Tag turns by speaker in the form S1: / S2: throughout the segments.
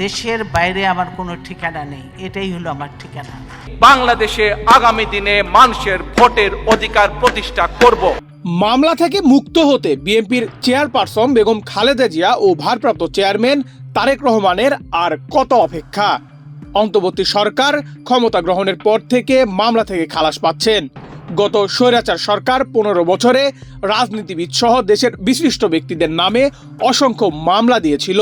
S1: দেশের বাইরে আমার কোনো ঠিকানা নেই, এটাই হলো আমার ঠিকানা।
S2: বাংলাদেশে আগামী দিনে মানুষের ভোটের অধিকার প্রতিষ্ঠা করব।
S3: মামলা থেকে মুক্ত হতে বিএনপির চেয়ারপারসন বেগম খালেদা জিয়া ও ভারপ্রাপ্ত চেয়ারম্যান তারেক রহমানের আর কত অপেক্ষা? অন্তর্বর্তী সরকার ক্ষমতা গ্রহণের পর থেকে মামলা থেকে খালাস পাচ্ছেন। গত স্বৈরাচার সরকার 15 বছরে রাজনীতিবিদ সহ দেশের বিশিষ্ট ব্যক্তিদের নামে অসংখ্য মামলা দিয়েছিল।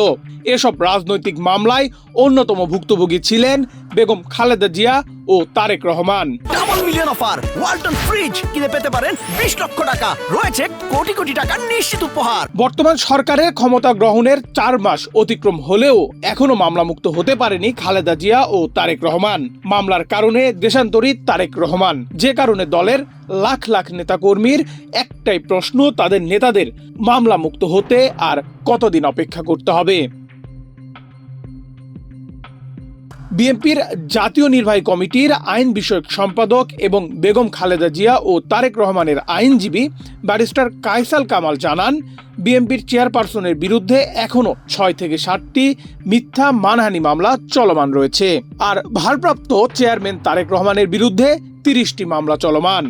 S3: এসব রাজনৈতিক মামলায় অন্যতম ভুক্তভোগী ছিলেন বেগম খালেদা জিয়া ও Tarique Rahman.
S4: Double million offer, Walton fridge কিনে পেতে পারেন 20 লক্ষ টাকা, রয়েছে কোটি কোটি টাকার নিশ্চিত উপহার।
S3: বর্তমান সরকারের ক্ষমতা গ্রহণের 4 মাস অতিক্রম হলেও এখনো মামলামুক্ত হতে পারেনি খালেদা জিয়া ও তারেক রহমান। মামলার কারণে দেশান্তরী তারেক রহমান, যে কারণে দলের লাখ লাখ নেতাকর্মীর একটাই প্রশ্ন, তাদের নেতাদের মামলা মুক্ত হতে আর কতদিন অপেক্ষা করতে হবে? বিএনপির জাতীয় নির্বাহী কমিটির আইন বিষয়ক সম্পাদক এবং বেগম খালেদা জিয়া ও তারেক রহমানের আইনজীবী ব্যারিস্টার কায়সাল কামাল জানান, বিএনপির চেয়ারপারসনের বিরুদ্ধে এখনো 6 থেকে 7টি মিথ্যা মানহানি মামলা চলমান রয়েছে, আর ভারপ্রাপ্ত চেয়ারম্যান তারেক রহমানের বিরুদ্ধে 30টি মামলা চলমান।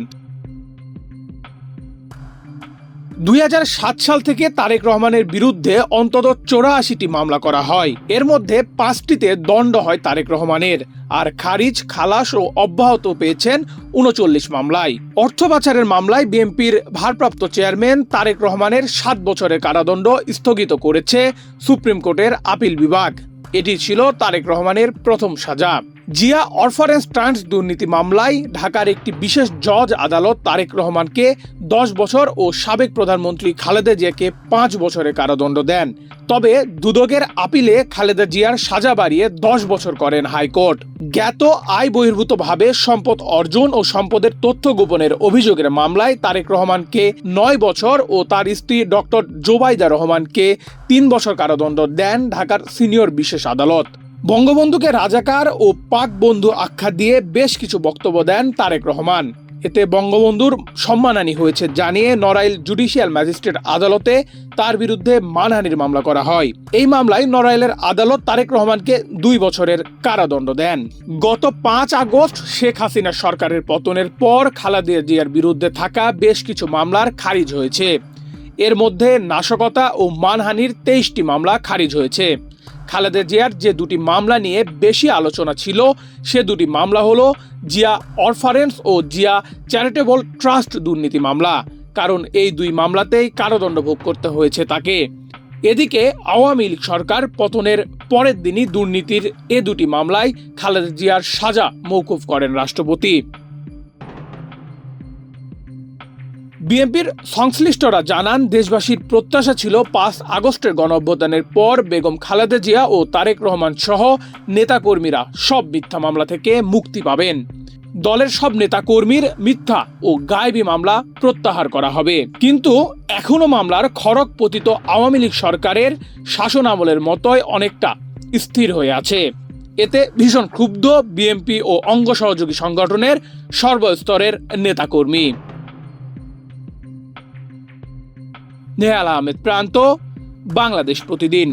S3: 2007 সাল থেকে তারেক রহমানের বিরুদ্ধে অন্তত 84টি মামলা করা হয়। এর মধ্যে 5টিতে দণ্ড হয় তারেক রহমানের, আর খারিজ, খালাস ও অব্যাহত পেয়েছেন 39 মামলায়। অর্থ পাচারের মামলায় বিএনপির ভারপ্রাপ্ত চেয়ারম্যান তারেক রহমানের 7 বছরের কারাদণ্ড স্থগিত করেছে সুপ্রিম কোর্টের আপিল বিভাগ। এটি ছিল তারেক রহমানের প্রথম সাজা। জিয়া অরফারেন্স ট্রান্স দুর্নীতি মামলায় ঢাকার একটি বিশেষ জজ আদালত তারেক রহমানকে 10 বছর ও সাবেক প্রধানমন্ত্রী খালেদা জিয়াকে 5 বছরের কারাদণ্ড দেন। তবে দুদকের আপিলে খালেদা জিয়ার সাজা বাড়িয়ে 10 বছর করেন হাইকোর্ট। জ্ঞাত আয় বহির্ভূতভাবে সম্পদ অর্জন ও সম্পদের তথ্য গোপনের অভিযোগের মামলায় তারেক রহমানকে 9 বছর ও তার স্ত্রী ডক্টর জোবাইদা রহমানকে 3 বছর কারাদণ্ড দেন ঢাকার সিনিয়র বিশেষ আদালত। বঙ্গবন্ধুকে রাজাকার ও পাক বন্ধু আখ্যা দিয়ে বেশ কিছু বক্তব্য দেন তারেক রহমান। এতে বঙ্গবন্ধুর সম্মানহানি হয়েছে জানিয়ে নড়াইল জুডিশিয়াল ম্যাজিস্ট্রেট আদালতে তার বিরুদ্ধে মানহানির মামলা করা হয়। এই মামলায় নড়াইলের আদালত তারেক রহমানকে 2 বছরের কারাদণ্ড দেন। গত 5 আগস্ট শেখ হাসিনা সরকারের পতনের পর খালেদা জিয়ার বিরুদ্ধে থাকা বেশ কিছু মামলার খারিজ হয়েছে। এর মধ্যে নাশকতা ও মানহানির 23টি মামলা খারিজ হয়েছে। খালেদা জিয়ার যে 2টি মামলা নিয়ে বেশি আলোচনা ছিল, সে 2টি মামলা হলো জিয়া অরফারেন্স ও জিয়া চ্যারিটেবল ট্রাস্ট দুর্নীতি মামলা, কারণ এই 2 মামলাতেই কারাদণ্ড ভোগ করতে হয়েছে তাকে। এদিকে আওয়ামী লীগ সরকার পতনের পরের দিনই দুর্নীতির এ 2টি মামলায় খালেদা জিয়ার সাজা মওকুফ করেন রাষ্ট্রপতি। বিএনপির সংশ্লিষ্টরা জানান, দেশবাসীর প্রত্যাশা ছিল 5 আগস্টের গণঅভ্যুত্থানের পর বেগম খালেদা জিয়া ও তারেক রহমান সহ নেতাকর্মীরা সব মিথ্যা মামলা থেকে মুক্তি পাবেন। দলের সব নেতাকর্মীর মিথ্যা ও গায়েবী মামলা প্রত্যাহার করা হবে। কিন্তু এখনো মামলার খড়গ পতিত আওয়ামী লীগ সরকারের শাসন আমলের মতোই অনেকটা স্থির হয়ে আছে। এতে ভীষণ ক্ষুব্ধ বিএনপি ও অঙ্গ সহযোগী সংগঠনের সর্বস্তরের নেতাকর্মী। নেহাল আহমেদ প্রান্ত, বাংলাদেশ প্রতিদিন।